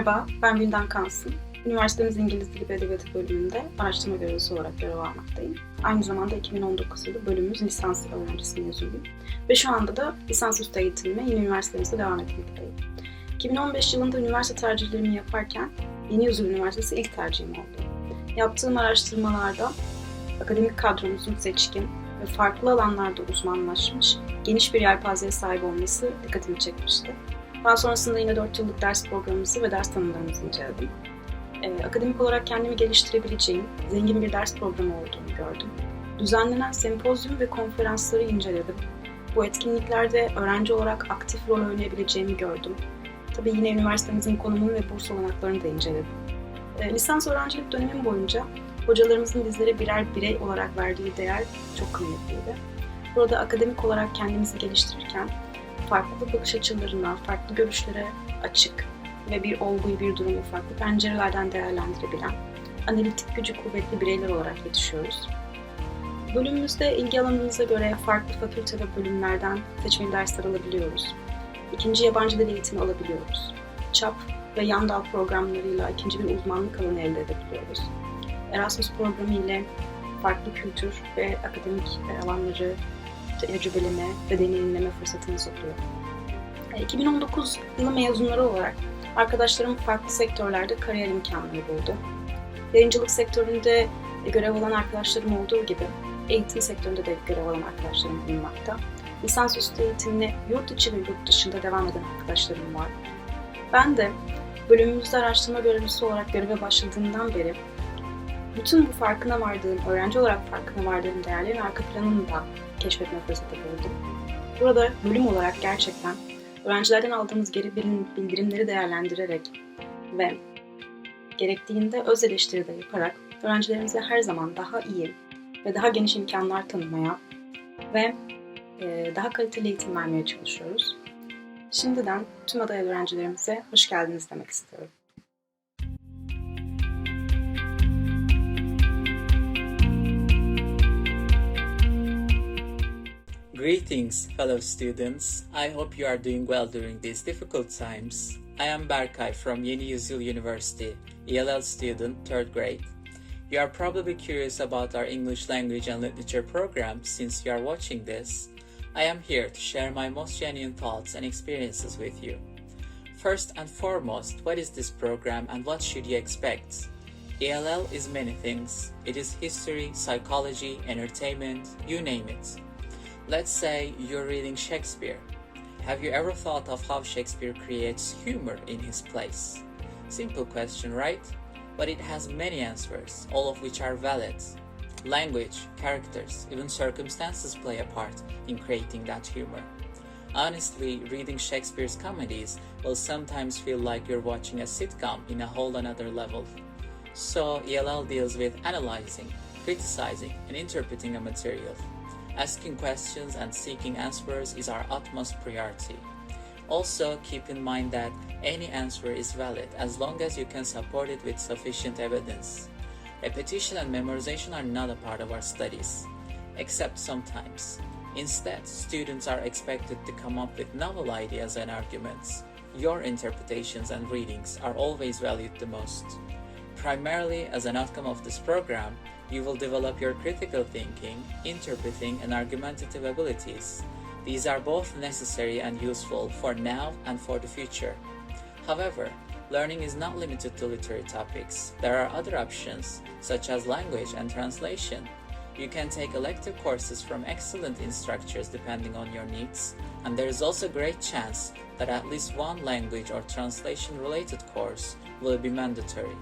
Merhaba, ben Vildan Kansın. Üniversitemiz İngiliz Dili ve Edebiyatı Bölümünde araştırma görevlisi olarak görev almaktayım. Aynı zamanda 2019 yılı bölümümüz lisans öğrencisi mezunuyum. Ve şu anda da lisansüstü eğitimime yine üniversitemizde devam etmekteyim. 2015 yılında üniversite tercihlerimi yaparken Yeni Yüzyıl Üniversitesi ilk tercihim oldu. Yaptığım araştırmalarda akademik kadromuzun seçkin ve farklı alanlarda uzmanlaşmış, geniş bir yelpazeye sahip olması dikkatimi çekmişti. Daha sonrasında yine 4 yıllık ders programımızı ve ders tanımlarımızı inceledim. Akademik olarak kendimi geliştirebileceğim zengin bir ders programı olduğunu gördüm. Düzenlenen sempozyum ve konferansları inceledim. Bu etkinliklerde öğrenci olarak aktif rol oynayabileceğimi gördüm. Tabii yine üniversitemizin konumunu ve burs olanaklarını da inceledim. Lisans öğrencilik dönemim boyunca hocalarımızın bizlere birer birey olarak verdiği değer çok kıymetliydi. Burada akademik olarak kendimizi geliştirirken farklı bakış açılarına, farklı görüşlere açık ve bir olguyu, bir durumu farklı pencerelerden değerlendirebilen, analitik gücü kuvvetli bireyler olarak yetişiyoruz. Bölümümüzde ilgi alanımıza göre farklı fakülte ve bölümlerden seçmeli dersler alabiliyoruz. İkinci yabancı dil eğitimi alabiliyoruz. ÇAP ve yan dal programlarıyla ikinci bir uzmanlık alanı elde edebiliyoruz. Erasmus programı ile farklı kültür ve akademik alanları tecrübeleme ve deneyimleme fırsatımız oluyor. 2019 yılı mezunları olarak arkadaşlarım farklı sektörlerde kariyer imkanları buldu. Yayıncılık sektöründe görev alan arkadaşlarım olduğu gibi eğitim sektöründe de görev alan arkadaşlarım bulunmakta. Lisansüstü eğitimine yurt içi ve yurt dışında devam eden arkadaşlarım var. Ben de bölümümüzde araştırma görevlisi olarak göreve başladığımdan beri bütün bu farkına vardığım, öğrenci olarak farkına vardığım değerlerin arka planını da keşfetme fırsatı buldum. Burada bölüm olarak gerçekten öğrencilerden aldığımız geri bildirimleri değerlendirerek ve gerektiğinde öz eleştiri de yaparak öğrencilerimize her zaman daha iyi ve daha geniş imkanlar tanımaya ve daha kaliteli eğitim vermeye çalışıyoruz. Şimdiden tüm aday öğrencilerimize hoş geldiniz demek istiyorum. Greetings, fellow students. I hope you are doing well during these difficult times. I am Berkay from Yeni Yüzyıl University, ELL student, 3rd grade. You are probably curious about our English language and literature program since you are watching this. I am here to share my most genuine thoughts and experiences with you. First and foremost, what is this program and what should you expect? ELL is many things. It is history, psychology, entertainment, you name it. Let's say you're reading Shakespeare. Have you ever thought of how Shakespeare creates humor in his plays? Simple question, right? But it has many answers, all of which are valid. Language, characters, even circumstances play a part in creating that humor. Honestly, reading Shakespeare's comedies will sometimes feel like you're watching a sitcom in a whole another level. So, ELL deals with analyzing, criticizing, and interpreting a material. Asking questions and seeking answers is our utmost priority. Also, keep in mind that any answer is valid as long as you can support it with sufficient evidence. Repetition and memorization are not a part of our studies, except sometimes. Instead, students are expected to come up with novel ideas and arguments. Your interpretations and readings are always valued the most. Primarily, as an outcome of this program, you will develop your critical thinking, interpreting, and argumentative abilities. These are both necessary and useful for now and for the future. However, learning is not limited to literary topics. There are other options, such as language and translation. You can take elective courses from excellent instructors depending on your needs, and there is also a great chance that at least one language or translation-related course will be mandatory.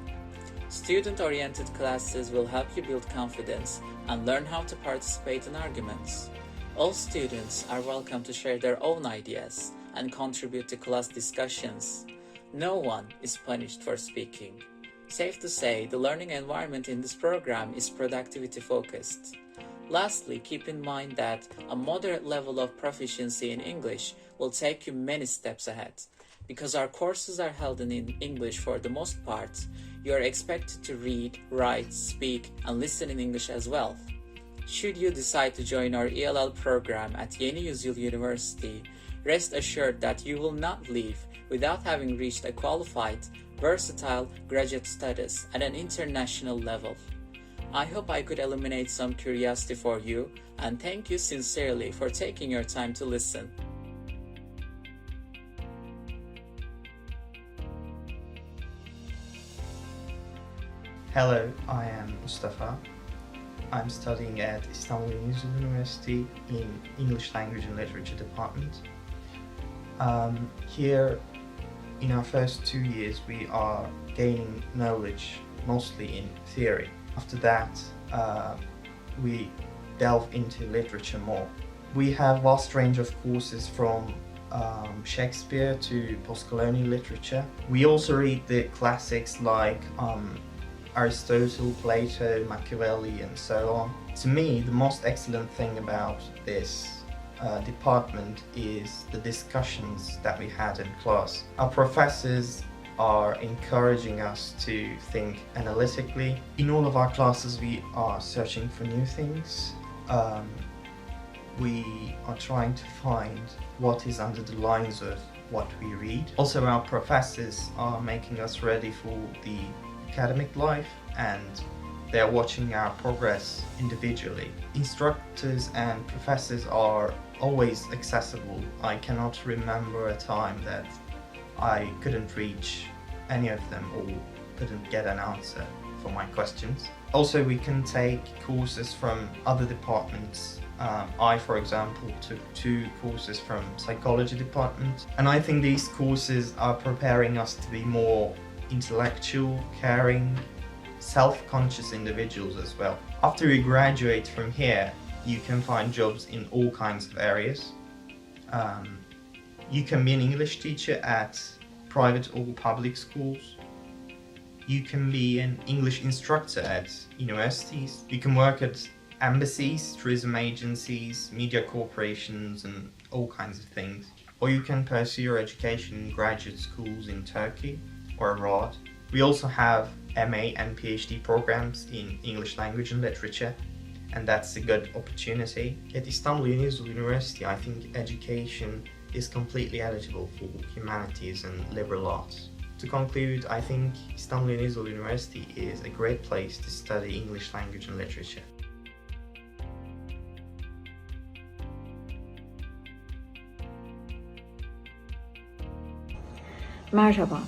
Student-oriented classes will help you build confidence and learn how to participate in arguments. All students are welcome to share their own ideas and contribute to class discussions. No one is punished for speaking. Safe to say, the learning environment in this program is productivity-focused. Lastly, keep in mind that a moderate level of proficiency in English will take you many steps ahead. Because our courses are held in English for the most part, you are expected to read, write, speak, and listen in English as well. Should you decide to join our ELL program at Yeni Yüzyıl University, rest assured that you will not leave without having reached a qualified, versatile graduate studies at an international level. I hope I could illuminate some curiosity for you, and thank you sincerely for taking your time to listen. Hello, I am Mustafa. I'm studying at İstanbul Yüzyıl University in English Language and Literature Department. Here, in our first 2 years, we are gaining knowledge mostly in theory. After that, we delve into literature more. We have vast range of courses from Shakespeare to post-colonial literature. We also read the classics like Aristotle, Plato, Machiavelli, and so on. To me, the most excellent thing about this department is the discussions that we had in class. Our professors are encouraging us to think analytically. In all of our classes, we are searching for new things. We are trying to find what is under the lines of what we read. Also, our professors are making us ready for the academic life, and they are watching our progress individually. Instructors and professors are always accessible. I cannot remember a time that I couldn't reach any of them or couldn't get an answer for my questions. Also, we can take courses from other departments. I, for example, took 2 courses from psychology department, and I think these courses are preparing us to be more intellectual, caring, self-conscious individuals as well. After you graduate from here, you can find jobs in all kinds of areas. You can be an English teacher at private or public schools. You can be an English instructor at universities. You can work at embassies, tourism agencies, media corporations, and all kinds of things. Or you can pursue your education in graduate schools in Turkey or abroad. We also have MA and PhD programs in English language and literature, and that's a good opportunity. At İstanbul University, I think education is completely eligible for humanities and liberal arts. To conclude, I think İstanbul University is a great place to study English language and literature. Merhaba,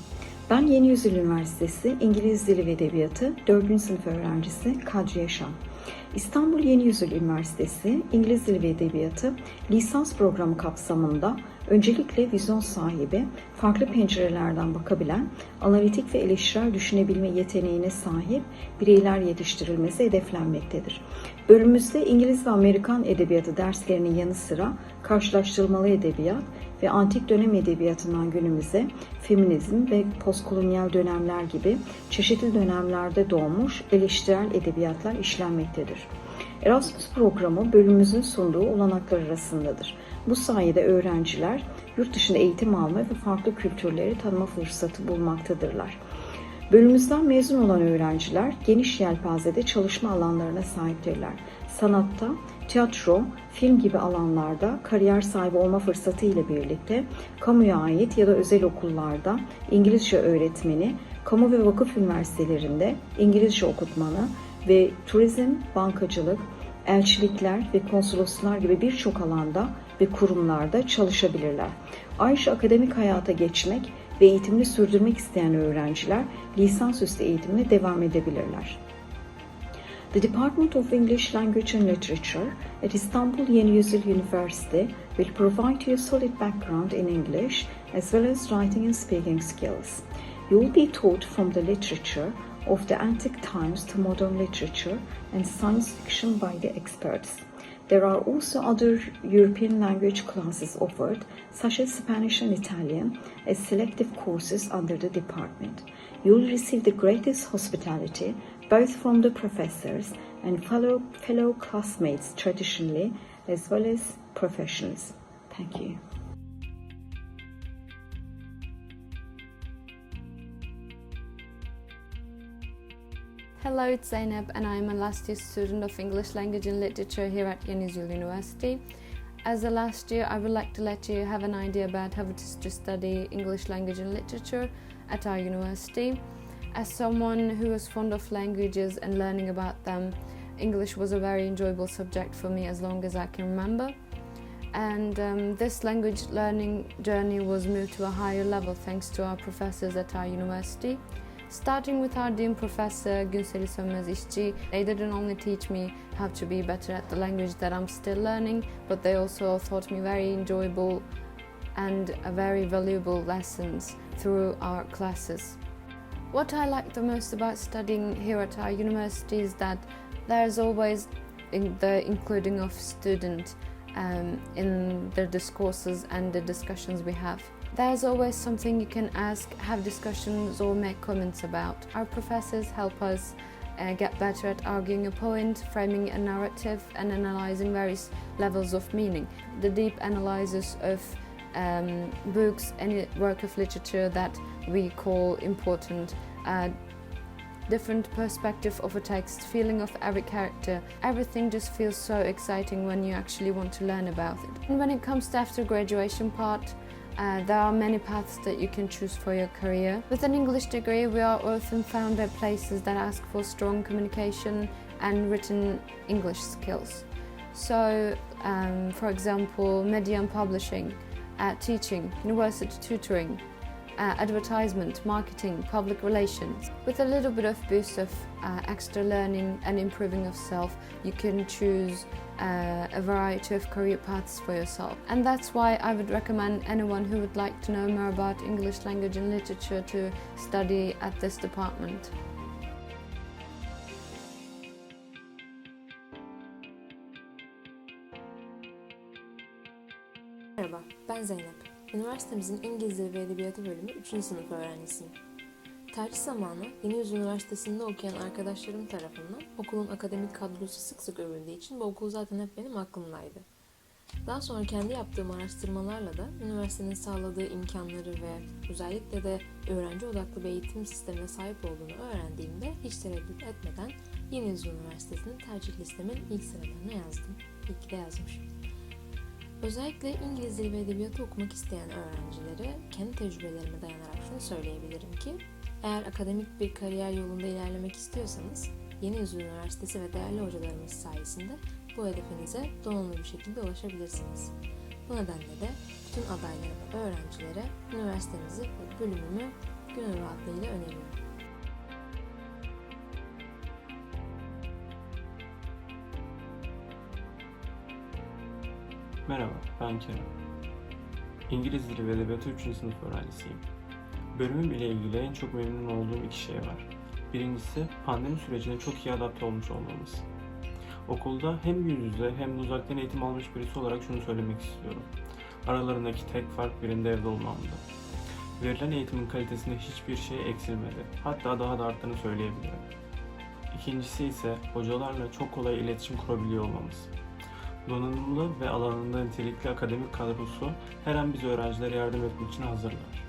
ben Yeni Yüzyıl Üniversitesi İngiliz Dili ve Edebiyatı 4. sınıf öğrencisi Kadriye Şan. İstanbul Yeni Yüzyıl Üniversitesi İngiliz Dili ve Edebiyatı lisans programı kapsamında öncelikle vizyon sahibi, farklı pencerelerden bakabilen, analitik ve eleştirel düşünebilme yeteneğine sahip bireyler yetiştirilmesi hedeflenmektedir. Bölümümüzde İngiliz ve Amerikan edebiyatı derslerinin yanı sıra karşılaştırmalı edebiyat ve antik dönem edebiyatından günümüze feminizm ve postkolonyal dönemler gibi çeşitli dönemlerde doğmuş eleştirel edebiyatlar işlenmektedir. Erasmus programı bölümümüzün sunduğu olanaklar arasındadır. Bu sayede öğrenciler yurt dışında eğitim alma ve farklı kültürleri tanıma fırsatı bulmaktadırlar. Bölümümüzden mezun olan öğrenciler geniş yelpazede çalışma alanlarına sahiptirler. Sanatta, tiyatro, film gibi alanlarda kariyer sahibi olma fırsatı ile birlikte kamuya ait ya da özel okullarda İngilizce öğretmeni, kamu ve vakıf üniversitelerinde İngilizce okutmanı ve turizm, bankacılık, elçilikler ve konsoloslar gibi birçok alanda ve kurumlarda çalışabilirler. Ayrıca akademik hayata geçmek ve eğitimini sürdürmek isteyen öğrenciler lisansüstü eğitimine devam edebilirler. The Department of English Language and Literature at İstanbul Yeni Yüzyıl University will provide you a solid background in English as well as writing and speaking skills. You will be taught from the literature of the antique times to modern literature and science fiction by the experts. There are also other European language classes offered, such as Spanish and Italian, as selective courses under the department. You will receive the greatest hospitality, both from the professors and fellow classmates traditionally, as well as professionals. Thank you. Hello, it's Zainab and I am a last year student of English Language and Literature here at Yüzyıl University. As a last year, I would like to let you have an idea about how it is to study English Language and Literature at our university. As someone who was fond of languages and learning about them, English was a very enjoyable subject for me as long as I can remember. And this language learning journey was moved to a higher level thanks to our professors at our university. Starting with our dean professor Günseli Sönmez İşçi, they didn't only teach me how to be better at the language that I'm still learning, but they also taught me very enjoyable and very valuable lessons through our classes. What I like the most about studying here at our university is that there's always the including of students in the discourses and the discussions we have. There's always something you can ask, have discussions or make comments about. Our professors help us get better at arguing a point, framing a narrative and analyzing various levels of meaning. The deep analysis of books, any work of literature that we call important, different perspective of a text, feeling of every character. Everything just feels so exciting when you actually want to learn about it. And when it comes to after graduation part, there are many paths that you can choose for your career. With an English degree, we are often found at places that ask for strong communication and written English skills. So, for example, media and publishing, teaching, university tutoring, advertisement, marketing, public relations. With a little bit of boost of extra learning and improving of self, you can choose a variety of career paths for yourself. And that's why I would recommend anyone who would like to know more about English language and literature to study at this department. Merhaba, ben Zeynep. Üniversitemizin İngiliz Dili ve Edebiyatı Bölümü 3. sınıf öğrencisiyim. Tercih zamanı Yeni Yüzyıl Üniversitesi'nde okuyan arkadaşlarım tarafından okulun akademik kadrosu sık sık övüldüğü için bu okul zaten hep benim aklımdaydı. Daha sonra kendi yaptığım araştırmalarla da üniversitenin sağladığı imkanları ve özellikle de öğrenci odaklı bir eğitim sistemine sahip olduğunu öğrendiğimde hiç tereddüt etmeden Yeni Yüzyıl Üniversitesi'nin tercih listemin ilk sıralarına yazdım. İyi ki de yazmışım. Özellikle İngiliz Dili ve Edebiyatı okumak isteyen öğrencilere kendi tecrübelerime dayanarak şunu söyleyebilirim ki eğer akademik bir kariyer yolunda ilerlemek istiyorsanız Yeni Yüzyıl Üniversitesi ve değerli hocalarımız sayesinde bu hedefinize donanımlı bir şekilde ulaşabilirsiniz. Bu nedenle de bütün adaylara ve öğrencilere üniversitemizi ve bölümümü gönül rahatlığıyla öneriyorum. Merhaba, ben Kerem. İngiliz Dili ve Edebiyatı 3. sınıf öğrencisiyim. Bölümüm ile ilgili en çok memnun olduğum iki şey var. Birincisi, pandemi sürecine çok iyi adapte olmuş olmamız. Okulda hem yüz yüze hem de uzaktan eğitim almış birisi olarak şunu söylemek istiyorum. Aralarındaki tek fark birinde evde olmamdı. Verilen eğitimin kalitesinde hiçbir şey eksilmedi. Hatta daha da arttığını söyleyebilirim. İkincisi ise hocalarla çok kolay iletişim kurabiliyor olmamız. Donanımlı ve alanında nitelikli akademik kadrosu her an bize öğrencilere yardım etmek için hazırlar.